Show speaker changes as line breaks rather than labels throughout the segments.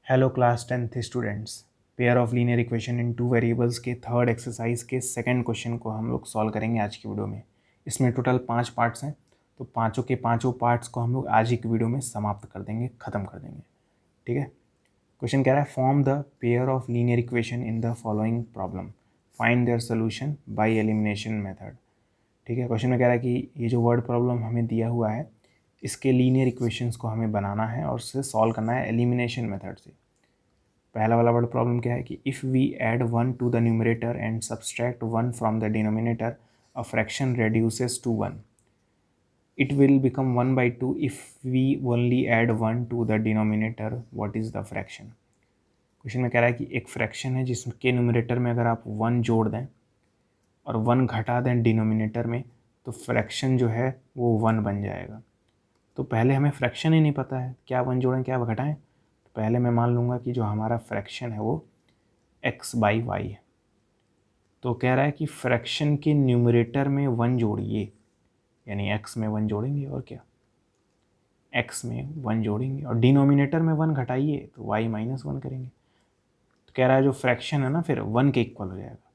Hello class 10th students. Pair of linear equation in two variables के third exercise के second question को हम लोग सॉल्व करेंगे आज की वीडियो में। इसमें टोटल 5 पार्ट्स हैं, तो पांचों के पांचों पार्ट्स को हम लोग आज ही की वीडियो में समाप्त कर देंगे, ख़त्म कर देंगे। ठीक है। क्वेश्चन कह रहा है form the pair of linear equation in the following problem, find their solution by elimination method. ठीक है। क्वेश्चन में कह रहा है कि ये जो वर्ड प्रॉब्लम हमें दिया हुआ है इसके लीनियर इक्वेशंस को हमें बनाना है और उससे सॉल्व करना है एलिमिनेशन मेथड से। पहला वाला वर्ड प्रॉब्लम क्या है कि if we add 1 to the numerator and subtract 1 from the denominator a fraction reduces to 1, it will become 1/2 if we only add 1 to the denominator. What is the fraction? Question में कह रहा है कि एक fraction है जिसके numerator में अगर आप 1 जोड़ दें और 1 घटा दें डिनोमिनेटर में तो फ्रैक्शन जो है वो 1 बन जाएगा। तो पहले हमें फ्रैक्शन ही नहीं पता है, क्या 1 जोड़ें क्या घटाएं। तो पहले मैं मान लूँगा कि जो हमारा फ्रैक्शन है वो x/y है। तो कह रहा है कि फ्रैक्शन के न्यूमरेटर में 1 जोड़िए, यानी x में 1 जोड़ेंगे और क्या x में 1 जोड़ेंगे और डिनोमिनेटर में 1 घटाइए तो y माइनस 1 करेंगे। तो कह रहा है जो फ्रैक्शन है ना फिर 1 के इक्वल हो जाएगा,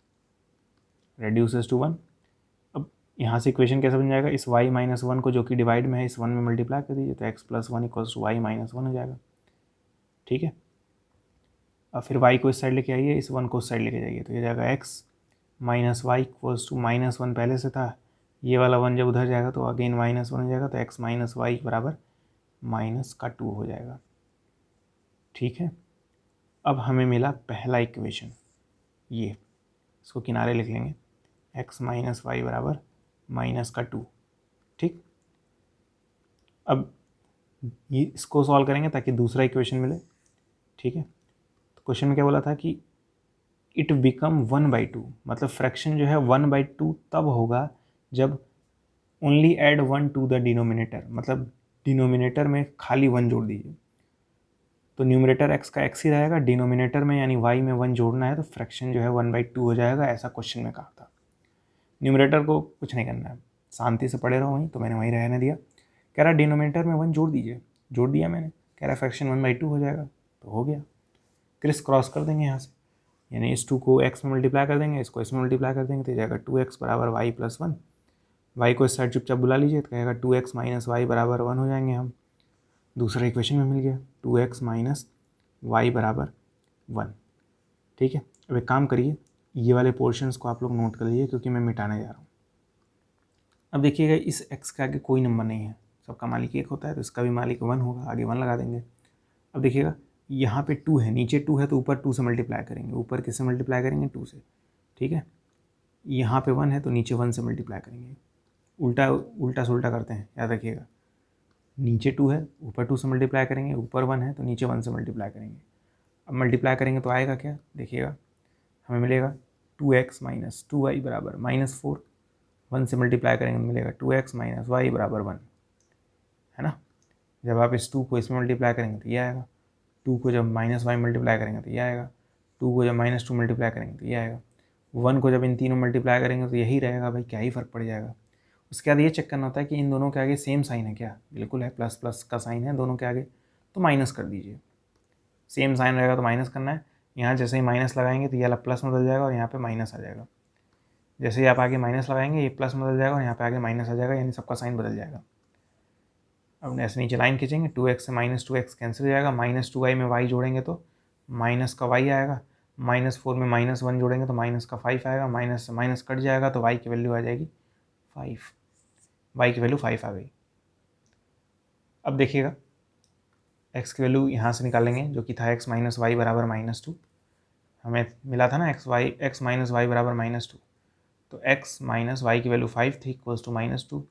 रेड्यूसेस टू 1। अब यहाँ से इक्वेशन कैसे बन जाएगा, इस y माइनस 1 को जो कि डिवाइड में है इस 1 में मल्टीप्लाई कर दीजिए तो x plus 1 equals to y minus 1 हो जाएगा। ठीक है। अब फिर y को इस साइड लेके आइए, इस 1 को उस साइड लेके जाइए तो ये जाएगा x minus y equals to -1 पहले से था, ये वाला 1 जब उधर जाएगा तो अगेन -1 हो जाएगा तो x माइनस वाई बराबर -2 हो जाएगा। ठीक है। अब हमें मिला पहला इक्वेशन, ये इसको किनारे लिख लेंगे, x माइनस वाई बराबर -2। ठीक। अब ये इसको सॉल्व करेंगे ताकि दूसरा इक्वेशन मिले। ठीक है। तो क्वेश्चन में क्या बोला था कि इट बिकम 1/2, मतलब फ्रैक्शन जो है 1/2 तब होगा जब only add 1 to the denominator, मतलब डिनोमिनेटर में खाली 1 जोड़ दीजिए। तो न्यूमरेटर x का x ही रहेगा, डिनोमिनेटर में यानी y में 1 जोड़ना है तो फ्रैक्शन जो है 1/2 हो जाएगा, ऐसा क्वेश्चन में कहा था। न्यूमरेटर को कुछ नहीं करना है, शांति से पढ़े रहो वहीं, तो मैंने वहीं रहने दिया। कह रहा डिनोमिनेटर में 1 जोड़ दीजिए, जोड़ दिया मैंने। कह रहा फ्रैक्शन 1/2 हो जाएगा, तो हो गया। क्रिस क्रॉस कर देंगे यहाँ से, यानी इस 2 को x में मल्टीप्लाई कर देंगे, इसको इसमें मल्टीप्लाई कर देंगे तो जाएगा 2x बराबर y प्लस 1। y को इस साइड चुपचाप बुला लीजिए तो कहेगा 2x माइनस वाई बराबर 1 हो जाएंगे हम। दूसरा इक्वेशन में मिल गया 2x माइनस वाई बराबर 1। ठीक है। अब एक काम करिए, ये वाले पोर्शंस को आप लोग नोट कर लीजिए क्योंकि मैं मिटाने जा रहा हूँ। अब देखिएगा इस x के आगे कोई नंबर नहीं है, सबका मालिक 1 होता है तो इसका भी मालिक 1 होगा, आगे 1 लगा देंगे। अब देखिएगा यहाँ पे 2 है, नीचे 2 है तो ऊपर 2 से मल्टीप्लाई करेंगे, ऊपर किससे मल्टीप्लाई करेंगे 2 से। ठीक है। यहाँ पे 1 है तो नीचे 1 से मल्टीप्लाई करेंगे, उल्टा उल्टा सुल्टा करते हैं, याद रखिएगा। नीचे 2 है, ऊपर 2 से मल्टीप्लाई करेंगे, ऊपर 1 है तो नीचे 1 से मल्टीप्लाई करेंगे। अब मल्टीप्लाई करेंगे तो आएगा क्या, देखिएगा हमें मिलेगा 2x माइनस 2y बराबर -4। 1 से मल्टीप्लाई करेंगे तो मिलेगा 2x माइनस वाई बराबर 1, है ना। जब आप इस 2 को इसमें मल्टीप्लाई करेंगे तो ये आएगा, 2 को जब -y मल्टीप्लाई करेंगे तो ये आएगा, 2 को जब -2 मल्टीप्लाई करेंगे तो ये आएगा, 1 को जब इन तीनों मल्टीप्लाई करेंगे तो यही रहेगा भाई, क्या ही फ़र्क पड़ जाएगा। उसके बाद ये चेक करना होता है कि इन दोनों के आगे सेम साइन है क्या, बिल्कुल है, प्लस प्लस का साइन है दोनों के आगे, तो माइनस कर दीजिए। सेम साइन रहेगा तो माइनस करना है, यहाँ जैसे ही माइनस लगाएंगे तो ये वाला प्लस में बदल जाएगा और यहाँ पे माइनस आ जाएगा। जैसे ही आप आगे माइनस लगाएंगे ये प्लस में बदल जाएगा और यहाँ पे आगे माइनस आ जाएगा, यानी सबका साइन बदल जाएगा। अब ऐसे नीचे लाइन खींचेंगे, 2x से -2x कैंसिल हो जाएगा, -2y में y जोड़ेंगे तो माइनस का y आएगा, -4 में -1 जोड़ेंगे तो माइनस का 5 आएगा, माइनस से माइनस कट जाएगा तो y की वैल्यू आ जाएगी 5, y की वैल्यू 5 आ गई। अब देखिएगा x की वैल्यू यहाँ से निकालेंगे जो कि था x माइनस वाई बराबर -2, हमें मिला था ना x माइनस वाई बराबर -2, तो x माइनस वाई की वैल्यू 5 थी इक्वल्स टू -2,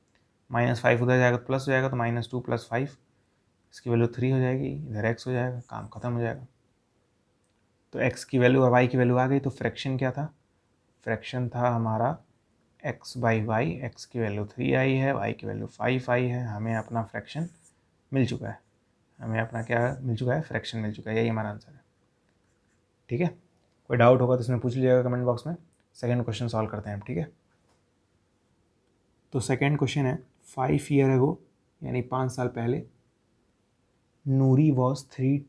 -5 उधर जाएगा तो प्लस हो जाएगा तो -2 + 5, इसकी वैल्यू 3 हो जाएगी, इधर x हो जाएगा, काम खत्म हो जाएगा। तो x की वैल्यू और y की वैल्यू आ गई, तो फ्रैक्शन क्या था, फ्रैक्शन था हमारा x/y, x की वैल्यू 3 आई है, y की वैल्यू 5 आई है, हमें अपना फ्रैक्शन मिल चुका है, हमें अपना क्या मिल चुका है, फ्रैक्शन मिल चुका है, यही हमारा आंसर है। ठीक है। कोई डाउट होगा तो इसमें पूछ लीजिएगा कमेंट बॉक्स में। सेकेंड क्वेश्चन सॉल्व करते हैं, ठीक है। तो सेकेंड क्वेश्चन है 5 ईयर अगो, यानी 5 साल पहले, Noori was 3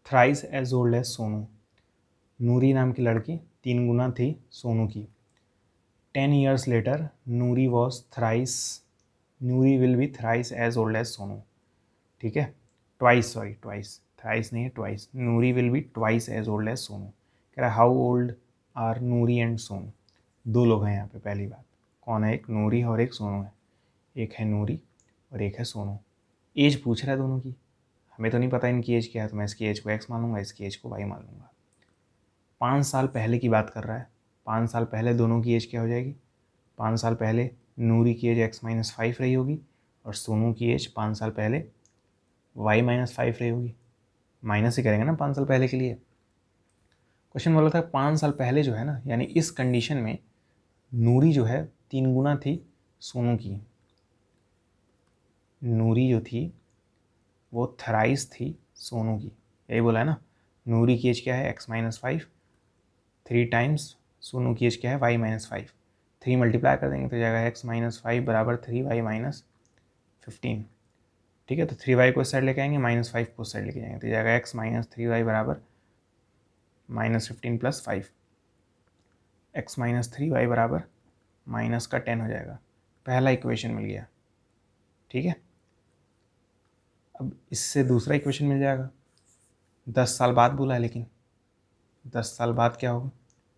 thrice as old as Sonu. Noori नाम की लड़की 3 गुना थी सोनू की। 10 years later, Noori will be thrice as old as Sonu. ठीक है, ट्वाइस, सॉरी ट्वाइस, थ्राइस नहीं है, twice. Noori will be twice as old as Sonu. कह रहा है how old are Noori and Sonu. 2 लोग हैं यहाँ पे। पहली बात कौन है, एक नूरी और एक सोनू है। एक है नूरी और एक है सोनू। एज पूछ रहा है दोनों की। हमें तो नहीं पता इनकी एज क्या है, तो मैं इसकी एज को x मान लूँगा, इसकी एज को y मान लूँगा। 5 साल पहले की बात कर रहा है। 5 साल पहले दोनों की एज क्या हो जाएगी? 5 साल पहले नूरी की एज x-5 रही होगी और सोनू की एज 5 साल पहले y-5 रही होगी। माइनस ही करेंगे ना 5 साल पहले के लिए। क्वेश्चन बोला था 5 साल पहले जो है ना, यानी इस कंडीशन में नूरी जो है 3 गुना थी सोनू की। नूरी जो थी वो थ्राइस थी सोनू की। यही बोला है ना। नूरी की एज क्या है? x-5। 3 टाइम्स सोनू की एज क्या है? y-5। 3 मल्टीप्लाई कर देंगे तो जाएगा x-5 बराबर 3y-15। ठीक है, तो 3y को इस साइड लेके आएंगे, -5 को उस साइड लेके जाएंगे तो जाएगा x-3y बराबर -15 + 5। x-3y बराबर माइनस का 10 हो जाएगा। पहला इक्वेशन मिल गया। ठीक है, अब इससे दूसरा इक्वेशन मिल जाएगा। 10 साल बाद बोला है, लेकिन 10 साल बाद क्या होगा?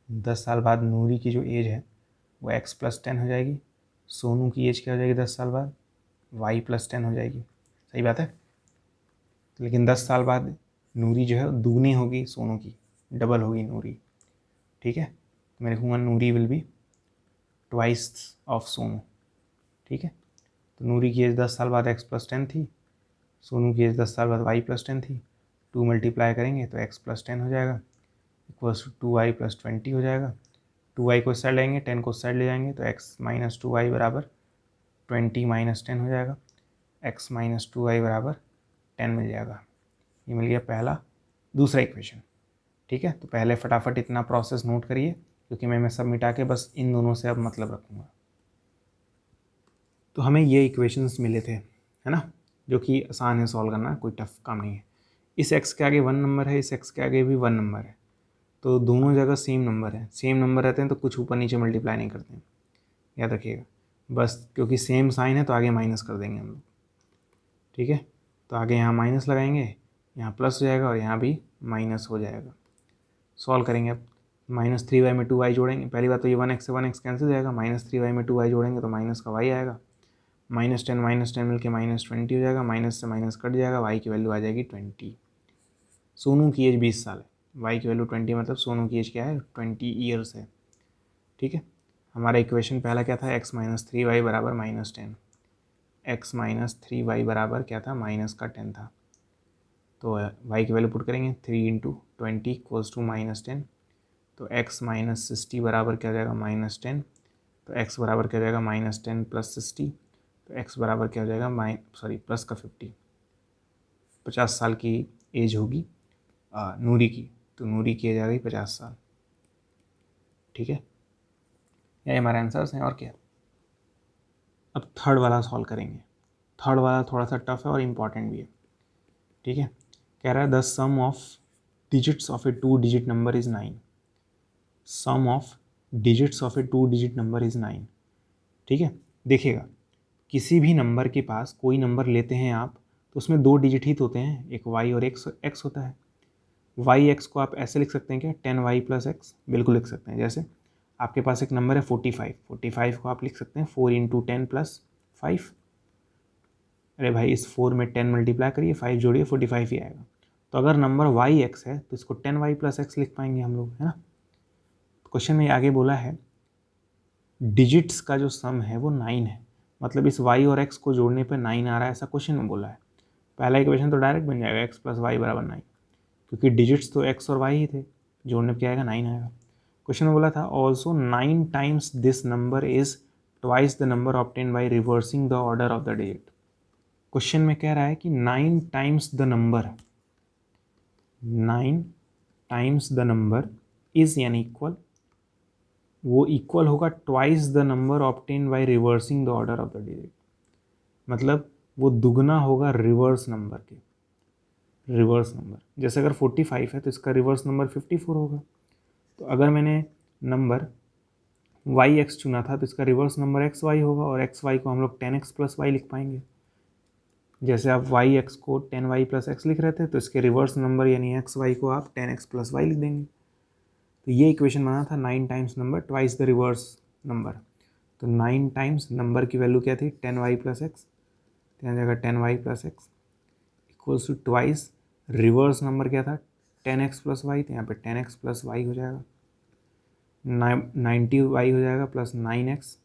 10 साल बाद नूरी की जो एज है वो x + 10 हो जाएगी। सोनू की एज क्या हो जाएगी 10 साल बाद? y + 10 हो जाएगी। सही बात है। लेकिन 10 साल बाद नूरी जो है दुगनी होगी सोनू की, डबल होगी नूरी। ठीक है, तो मैं लिखूँगा Noori will be twice of Sonu. ठीक है, तो नूरी की एज 10 साल बाद x + 10 थी, सोनू की एज 10 साल बाद y + 10 थी। 2 मल्टीप्लाई करेंगे तो x + 10 हो जाएगा, इक्वल्स टू 2y + 20 हो जाएगा। 2y को इस साइड लेंगे, 10 को उस साइड ले जाएंगे तो x - 2y बराबर 20 - 10 हो जाएगा। x - 2y बराबर 10 मिल जाएगा। ये मिल गया पहला, दूसरा इक्वेशन। ठीक है, तो पहले फटाफट इतना प्रोसेस नोट करिए, क्योंकि मैं सब मिटा के बस इन दोनों से अब मतलब रखूँगा। तो हमें ये इक्वेशंस मिले थे, है ना, जो कि आसान है सॉल्व करना, कोई टफ काम नहीं है। इस x के आगे 1 नंबर है, इस x के आगे भी 1 नंबर है, तो दोनों जगह सेम नंबर है। सेम नंबर रहते हैं तो कुछ ऊपर नीचे मल्टीप्लाई नहीं करते हैं, याद रखिएगा। बस क्योंकि सेम साइन है तो आगे माइनस कर देंगे हम लोग। ठीक है, तो आगे यहाँ माइनस लगाएंगे, यहाँ प्लस हो जाएगा और यहाँ भी माइनस हो जाएगा। सॉल्व करेंगे अब। -3y में 2y जोड़ेंगे। पहली बात तो ये 1x से 1x कैंसिल हो जाएगा। -3y में 2y जोड़ेंगे तो माइनस का y आएगा। -10 मिलके -20 हो जाएगा। माइनस से माइनस कट जाएगा, y की वैल्यू आ जाएगी 20। सोनू की एज 20 साल है, y की वैल्यू 20, मतलब सोनू की एज क्या है? 20 ईयर्स है। ठीक है, हमारा इक्वेशन पहला क्या था? x - 3y बराबर -10। x - 3y बराबर क्या था? -10 था। तो y की वैल्यू पुट करेंगे, 3 × 20 = -10। तो x - 60 बराबर क्या हो जाएगा? -10। तो x बराबर क्या हो जाएगा? -10 + 60। तो x बराबर क्या हो जाएगा? प्लस का 50। 50 साल की एज होगी नूरी की, तो नूरी की एज आ गई 50 साल। ठीक है, ये हमारे आंसर्स हैं। और क्या, अब थर्ड वाला सॉल्व करेंगे। थर्ड वाला थोड़ा सा टफ है और इम्पॉर्टेंट भी है। ठीक है, कह रहा है the sum of digits of a 2 digit number is 9। Sum of digits of a 2 digit number is 9। ठीक है, देखिएगा, किसी भी नंबर के पास कोई नंबर लेते हैं आप, तो उसमें 2 डिजिट ही तो होते हैं, एक y और एक x होता है। y x को आप ऐसे लिख सकते हैं क्या? 10y + x, बिल्कुल लिख सकते हैं। जैसे आपके पास एक नंबर है 45, 45 को आप लिख सकते हैं 4 × 10 + 5। अरे भाई, इस 4 में 10 मल्टीप्लाई करिए, 5 जोड़िए, 45 ही आएगा। तो अगर नंबर y(x) है तो इसको 10y + x लिख पाएंगे हम लोग, है ना। क्वेश्चन में आगे बोला है डिजिट्स का जो सम है वो 9 है, मतलब इस y और x को जोड़ने पे 9 आ रहा है, ऐसा क्वेश्चन में बोला है। पहला इक्वेशन तो डायरेक्ट बन जाएगा x + y बराबर 9, क्योंकि डिजिट्स तो x और y ही थे, जोड़ने पे क्या आएगा? 9 आएगा। क्वेश्चन में बोला था also 9 times this number is twice the number obtain by reversing the order of the digit. Question में कह रहा है कि 9 times the number, 9 times the number is यानी इक्वल, वो इक्वल होगा twice the number obtain by reversing the order of the digit, मतलब वो दुगना होगा रिवर्स नंबर के। Reverse number. जैसे अगर 45 है तो इसका रिवर्स नंबर 54 होगा। तो अगर मैंने नंबर वाई एक्स चुना था तो इसका रिवर्स नंबर एक्स वाई होगा, और एक्स वाई को हम लोग 10x प्लस वाई लिख पाएंगे। जैसे आप वाई एक्स को 10y प्लस एक्स लिख रहे थे, तो इसके रिवर्स नंबर यानी एक्स वाई को आप 10x प्लस वाई लिख देंगे। तो ये इक्वेशन बना था 9 times number twice the reverse number. तो 9 टाइम्स नंबर की वैल्यू क्या थी, 10y प्लस एक्स, तो यहाँ जाएगा 10y plus x equals to twice reverse number क्या था 10x प्लस वाई, तो यहाँ पे 10x प्लस वाई हो जाएगा, 90y हो जाएगा प्लस 9x,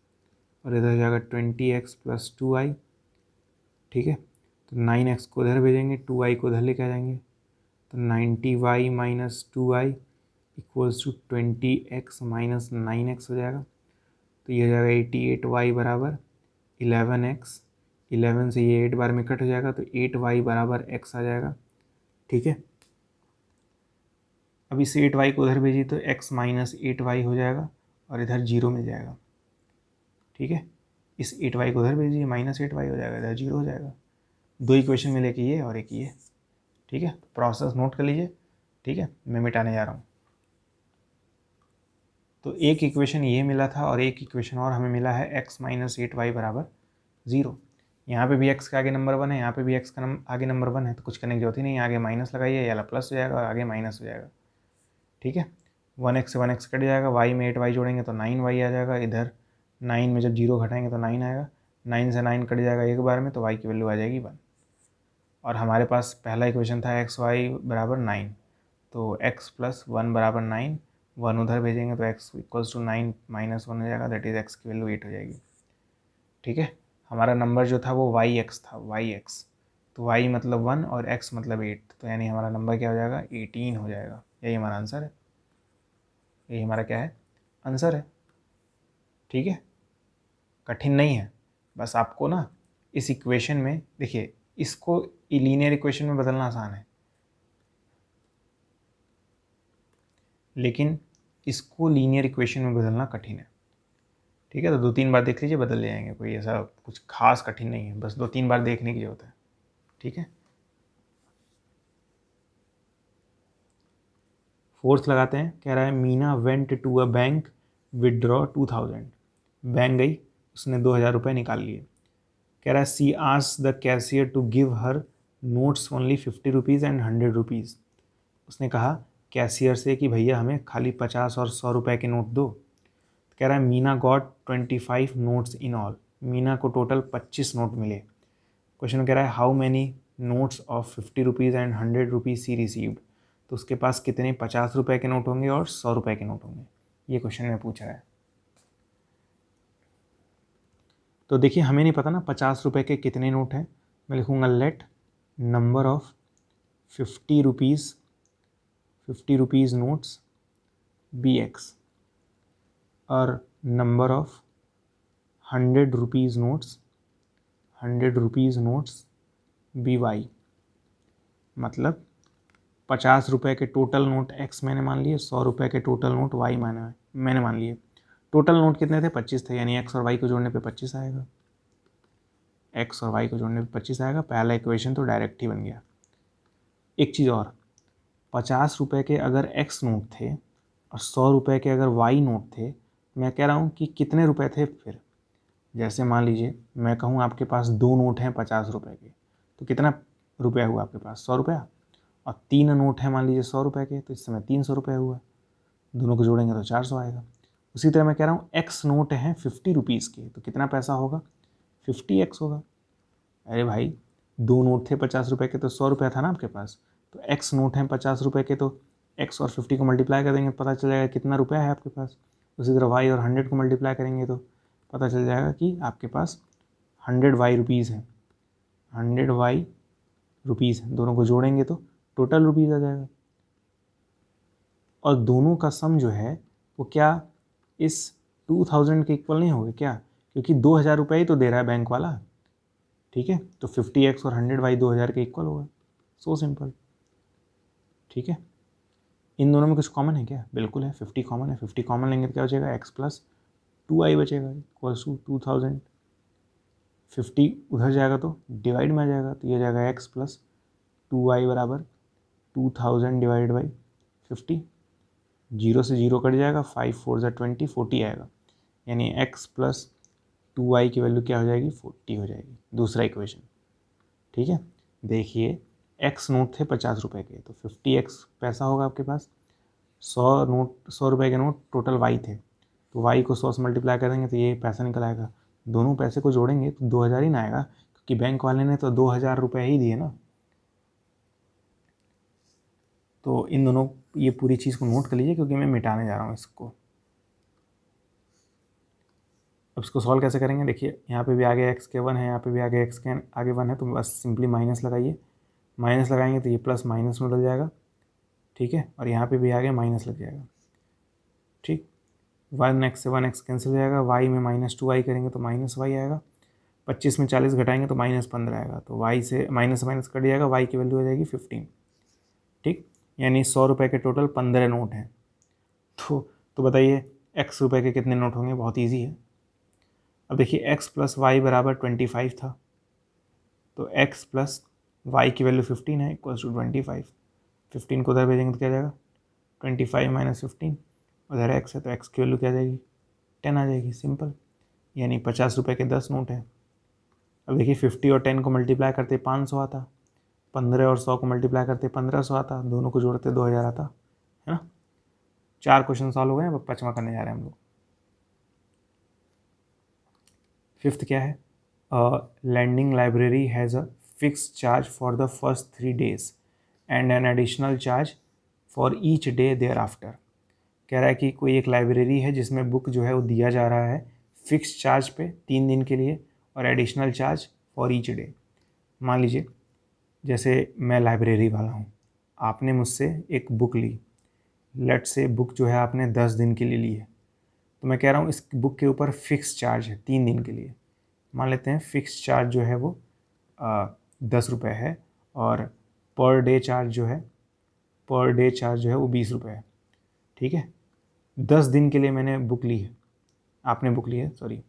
और इधर हो जाएगा 20x प्लस 2y। ठीक है, तो 9x को इधर भेजेंगे, 2y को इधर लेके आ जाएंगे, तो 90y minus 2y equals to 20x minus 9x हो जाएगा। तो ये हो जाएगा 88y बराबर 11x, 11 से ये 8 बार में कट हो जाएगा, तो 8y बराबर x आ जाएगा। ठीक है, अब इस 8y को उधर भेजिए तो x माइनस 8y हो जाएगा, और इधर 0 मिल जाएगा। ठीक है, इस 8y को उधर भेजिए, माइनस 8y हो जाएगा, इधर 0 हो जाएगा। दो इक्वेशन मिले कि ये और एक ये। ठीक है, प्रोसेस नोट कर लीजिए। ठीक है, मैं मिटाने जा रहा हूँ। तो एक इक्वेशन ये मिला था और एक इक्वेशन और हमें मिला है x माइनस 8y बराबर 0। यहाँ पे भी x के आगे नंबर 1 है, यहाँ पे भी x का आगे नंबर 1 है, तो कुछ करने की जरूरत ही नहीं, आगे माइनस लगाइए या प्लस हो जाएगा और आगे माइनस हो जाएगा। ठीक है, 1x से 1x कट जाएगा, y में 8y जोड़ेंगे तो 9y आ जाएगा, इधर 9 में जब 0 घटाएंगे तो 9 आएगा, 9 से 9 कट जाएगा एक बार में, तो y की वैल्यू आ जाएगी 1। और हमारे पास पहला इक्वेशन था xy बराबर 9, तो x प्लस 1 बराबर 9, 1 उधर भेजेंगे तो x इक्वल्स टू 9 माइनस 1 हो जाएगा, दैट इज़ x की वैल्यू 8 हो जाएगी। ठीक है, हमारा नंबर जो था वो yx था, yx, तो y मतलब 1 और x मतलब 8, तो यानी हमारा नंबर क्या हो जाएगा 18 हो जाएगा। यही हमारा आंसर है, यही हमारा क्या है आंसर है। ठीक है, कठिन नहीं है, बस आपको ना इस इक्वेशन में देखिए, इसको लीनियर इक्वेशन में बदलना आसान है, लेकिन इसको लीनियर इक्वेशन में बदलना कठिन है। ठीक है, तो 2-3 बार देख लीजिए, बदल ले जाएंगे, कोई ऐसा कुछ खास कठिन नहीं है, बस 2-3 बार देखने की जरूरत है। ठीक है, फोर्थ लगाते हैं। कह रहा है Meena went to a bank withdraw 2000। Bank गई, उसने 2000 रुपये निकाल लिए। कह रहा है she asked the cashier to give her notes only 50 rupees and 100 rupees. उसने कहा कैशियर से कि भैया हमें खाली 50 और 100 रुपये के नोट दो। कह रहा है Meena got 25 notes in all. Meena को टोटल 25 नोट मिले। क्वेश्चन कह रहा है how many notes of 50 rupees and 100 rupees she received. तो उसके पास कितने 50 रुपये के नोट होंगे और 100 रुपये के नोट होंगे, ये क्वेश्चन में पूछा है। तो देखिए हमें नहीं पता ना 50 रुपये के कितने नोट हैं। मैं लिखूँगा let number of 50 rupees notes be X और number of 100 rupees notes be Y. मतलब 50 रुपये के टोटल नोट x मैंने मान लिए, 100 रुपये के टोटल नोट y मैंने मान लिए। टोटल नोट कितने थे 25 थे, यानी x और y को जोड़ने पे 25 आएगा, x और y को जोड़ने पे 25 आएगा। पहला इक्वेशन तो डायरेक्ट ही बन गया। एक चीज़ और, 50 रुपये के अगर x नोट थे और 100 रुपये के अगर y नोट थे, मैं कह रहा हूँ कि कितने रुपये थे फिर। जैसे मान लीजिए मैं कहूँ आपके पास दो नोट हैं 50 रुपये के, तो कितना रुपया हुआ आपके पास 100 रुपया, और 3 नोट हैं मान लीजिए 100 रुपये के, तो इस समय 300 रुपये हुआ, दोनों को जोड़ेंगे तो 400 आएगा। उसी तरह मैं कह रहा हूँ एक्स नोट हैं 50 रुपीज़ के, तो कितना पैसा होगा 50x होगा। अरे भाई दो नोट थे 50 रुपये के, तो 100 रुपया था ना आपके पास, तो एक्स नोट हैं 50 रुपये के, तो एक्स और 50 को मल्टीप्लाई कर देंगे, पता चल जाएगा कितना रुपया है आपके पास। उसी तरह वाई और 100 को मल्टीप्लाई करेंगे तो पता चल जाएगा कि आपके पास 100 वाई रुपीज़ हैं, 100 वाई रुपीज़ हैं। दोनों को जोड़ेंगे तो टोटल रुपीज़ आ जाएगा, और दोनों का सम जो है वो क्या इस 2000 के इक्वल नहीं होगा क्या, क्योंकि 2000 रुपये ही तो दे रहा है बैंक वाला। ठीक है, तो 50x और 100 वाई 2000 के इक्वल होगा। So simple. ठीक है, इन दोनों में कुछ कॉमन है क्या, बिल्कुल है, 50 कॉमन है। 50 कॉमन लेंगे तो क्या बचेगा x प्लस 2i बचेगा इक्वल्स टू 2000। 50 उधर जाएगा तो डिवाइड में आ जाएगा, तो ये जाएगा x प्लस 2y बराबर 2000 डिवाइड बाई 50, 0 से 0 कट जाएगा, 5 4 ज़ा 20, 40 आएगा, यानी x प्लस 2y की वैल्यू क्या हो जाएगी, 40 हो जाएगी। दूसरा इक्वेशन, ठीक है। देखिए x नोट थे 50 रुपये के, तो 50x पैसा होगा आपके पास, 100 रुपये के नोट टोटल y थे, तो y को 100 से मल्टीप्लाई करेंगे तो ये पैसा निकल आएगा। दोनों पैसे को जोड़ेंगे तो 2000 ही ना आएगा, क्योंकि बैंक वाले ने तो 2000 रुपये ही दिए ना। तो इन दोनों, ये पूरी चीज़ को नोट कर लीजिए क्योंकि मैं मिटाने जा रहा हूँ इसको। अब इसको सॉल्व कैसे करेंगे, देखिए यहाँ पे भी आगे x के 1 है, यहाँ पे भी आगे x के आगे 1 है, तो बस सिंपली माइनस लगाइए। माइनस लगाएंगे तो ये प्लस माइनस में बदल जाएगा, ठीक है, और यहाँ पे भी आगे माइनस लग जाएगा, ठीक। 1x से 1x कैंसिल हो जाएगा, y में -2y करेंगे तो -y आएगा, 25 में 40 घटाएंगे तो -15 आएगा, तो y से माइनस कट जाएगा, y की वैल्यू हो जाएगी 15, ठीक। यानी 100 रुपये के टोटल 15 नोट हैं। तो बताइए x रुपये के कितने नोट होंगे, बहुत ईजी है। अब देखिए x प्लस वाई बराबर 25 था, तो x प्लस वाई की वैल्यू 15 है, इक्वल्स टू 25। 15 को उधर भेजेंगे तो क्या जाएगा, 25 माइनस 15, उधर x है तो x की वैल्यू क्या आ जाएगी, 10 आ जाएगी, सिंपल। यानी 50 रुपये के 10 नोट हैं। अब देखिए 50 और 10 को मल्टीप्लाई करते 500 आता, 15 और 100 को मल्टीप्लाई करते 1500 आता, दोनों को जोड़ते 2000 आता, है ना। 4 क्वेश्चन सॉल्व हो गए, अब 5वां करने जा रहे हैं हम लोग। 5th क्या है, lending library has a fixed charge for the first 3 days and an additional charge for each day thereafter। कह रहा है कि कोई एक लाइब्रेरी है जिसमें बुक जो है वो दिया जा रहा है फिक्स चार्ज पे 3 दिन के लिए, और additional charge for each day. मान लीजिए जैसे मैं लाइब्रेरी वाला हूँ, आपने मुझसे एक बुक ली, लेट से बुक जो है आपने 10 दिन के लिए ली है, तो मैं कह रहा हूँ इस बुक के ऊपर फिक्स चार्ज है 3 दिन के लिए। मान लेते हैं फिक्स चार्ज जो है वो 10 रुपये है, और पर डे चार्ज जो है 20 रुपये है, ठीक है। 10 दिन के लिए मैंने बुक ली है, आपने बुक ली है, सॉरी,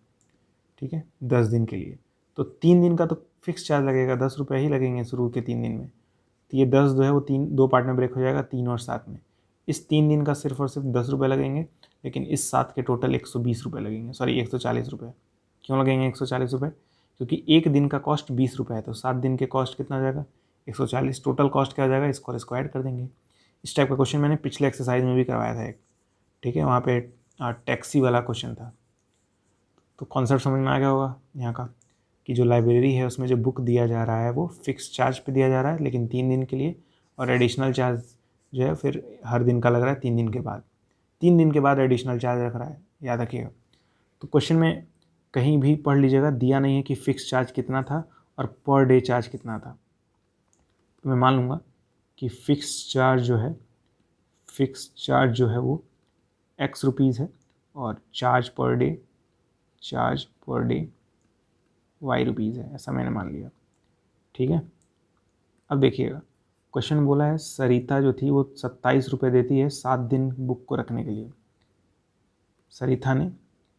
ठीक है, 10 दिन के लिए, तो 3 दिन का तो फिक्स चार्ज लगेगा, 10 रुपये ही लगेंगे शुरू के 3 दिन में। तो ये 10 जो है वो 2 पार्ट में ब्रेक हो जाएगा, 3 और 7 में। इस 3 दिन का सिर्फ और सिर्फ 10 रुपये लगेंगे, लेकिन इस 7 के टोटल 120 रुपये लगेंगे, सॉरी 140 रुपये। क्यों लगेंगे 140 रुपये, क्योंकि एक दिन का कॉस्ट 20 रुपये है, तो 7 दिन के कॉस्ट कितना हो जाएगा, 140। टोटल कॉस्ट क्या हो जाएगा, इसको ऐड कर देंगे। इस टाइप का क्वेश्चन मैंने पिछले एक्सरसाइज में भी करवाया था एक, ठीक है, वहाँ पे टैक्सी वाला क्वेश्चन था। तो कॉन्सेप्ट समझ में आ गया होगा यहाँ का, कि जो लाइब्रेरी है उसमें जो बुक दिया जा रहा है वो फिक्स चार्ज पे दिया जा रहा है, लेकिन 3 दिन के लिए, और एडिशनल चार्ज जो है फिर हर दिन का लग रहा है 3 दिन के बाद। 3 दिन के बाद एडिशनल चार्ज रख रहा है, याद रखिएगा। तो क्वेश्चन में कहीं भी पढ़ लीजिएगा, दिया नहीं है कि फ़िक्स चार्ज कितना था और पर डे चार्ज कितना था। तो मैं मान लूँगा कि फ़िक्स चार्ज जो है वो x रुपीज़ है, और charge per day y rupees है, ऐसा मैंने मान लिया, ठीक है। अब देखिएगा क्वेश्चन बोला है सरिता जो थी वो 27 रुपये देती है 7 दिन बुक को रखने के लिए। सरिता ने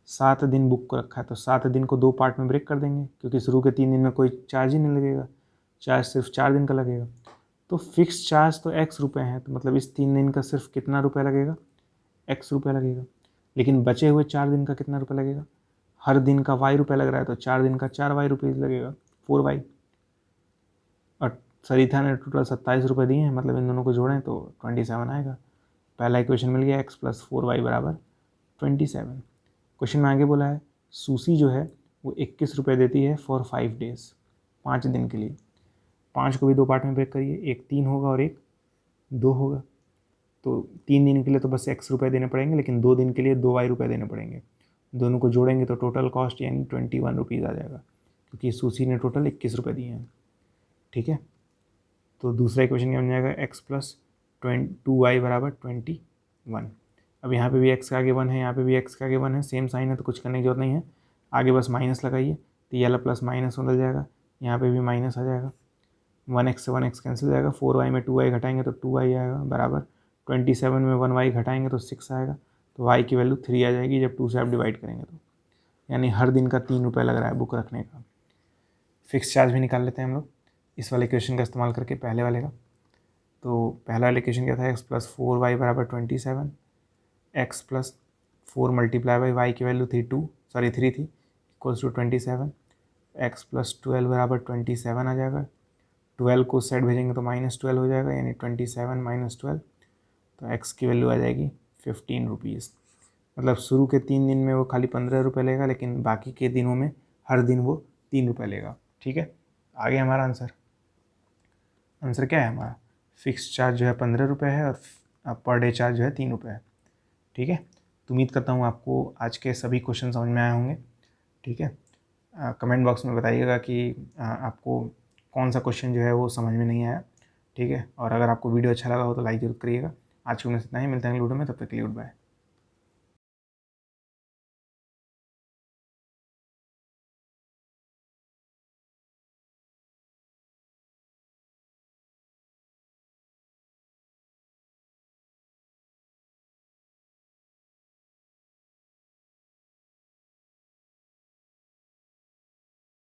7 दिन बुक को रखा है, तो 7 दिन को 2 पार्ट में ब्रेक कर देंगे, क्योंकि शुरू के 3 दिन में कोई चार्ज ही नहीं लगेगा, चार्ज सिर्फ 4 दिन का लगेगा। तो फिक्स चार्ज तो x रुपये है, तो मतलब इस 3 दिन का सिर्फ कितना रुपये लगेगा, x रुपये लगेगा। लेकिन बचे हुए 4 दिन का कितना रुपये लगेगा, हर दिन का y रुपये लग रहा है, तो 4 दिन का 4y रुपीज़ लगेगा, 4y। और सरिता ने टोटल 27 रुपये दिए हैं, मतलब इन दोनों को जोड़ें तो 27 आएगा। पहला इक्वेशन मिल गया, x प्लस 4y बराबर 27। क्वेश्चन में आगे बोला है सूसी जो है वो 21 रुपये देती है फॉर 5 डेज़, 5 दिन के लिए। 5 को भी 2 पार्ट में ब्रेक करिए, एक 3 होगा और एक 2 होगा। तो 3 दिन के लिए तो बस x रुपये देने पड़ेंगे, लेकिन 2 दिन के लिए 2y रुपये देने पड़ेंगे। दोनों को जोड़ेंगे तो टोटल कॉस्ट यानी 21 रुपीज़ आ जाएगा, क्योंकि सूसी ने टोटल 21 रुपये दिए हैं, ठीक है। तो दूसरा इक्वेशन क्या बन जाएगा, x प्लस 2y बराबर 21। अब यहाँ पे भी x के आगे 1 है, यहाँ पे भी x के आगे 1 है, सेम साइन है, तो कुछ करने की जरूरत नहीं है, आगे बस माइनस लगाइए, तो ये वाला प्लस माइनस बदल जाएगा, यहाँ पे भी माइनस आ जाएगा, 1x से 1x कैंसिल हो जाएगा, 4y में 2y घटाएंगे तो 2y आएगा, बराबर 27 में 1y घटाएंगे तो 6 आएगा, तो y की वैल्यू 3 आ जाएगी जब 2 से आप डिवाइड करेंगे तो। यानी हर दिन का 3 रुपये लग रहा है बुक रखने का। फिक्स चार्ज भी निकाल लेते हैं हम लोग। इस वाले इक्वेशन का इस्तेमाल करके पहले वाले का। तो पहला वाला इक्वेशन क्या था, एक्स प्लस 4y बराबर 27, x plus 4 multiply by y की वैल्यू थी 3 थी, इक्वल्स टू 27, एक्स प्लस 12 बराबर 27 आ जाएगा। 12 को साइड भेजेंगे तो -12 हो जाएगा, यानी 27 माइनस 12, तो एक्स की वैल्यू आ जाएगी 15 रुपीज़। मतलब शुरू के 3 दिन में वो खाली 15 रुपये लेगा, लेकिन बाकी के दिनों में हर दिन वो 3 रुपये लेगा। ठीक है, आगे हमारा आंसर क्या है हमारा, फिक्स चार्ज जो है 15 रुपये है और पर डे चार्ज जो है 3 रुपये है। ठीक है, तो उम्मीद करता हूँ आपको आज के सभी क्वेश्चन समझ में आए होंगे। ठीक है, कमेंट बॉक्स में बताइएगा कि आपको कौन सा क्वेश्चन जो है वो समझ में नहीं आया। ठीक है, और अगर आपको वीडियो अच्छा लगा हो तो लाइक जरूर करिएगा। आज के में इतना ही, मिलते हैं अगले वीडियो में, तब तक के लिए गुड बाय।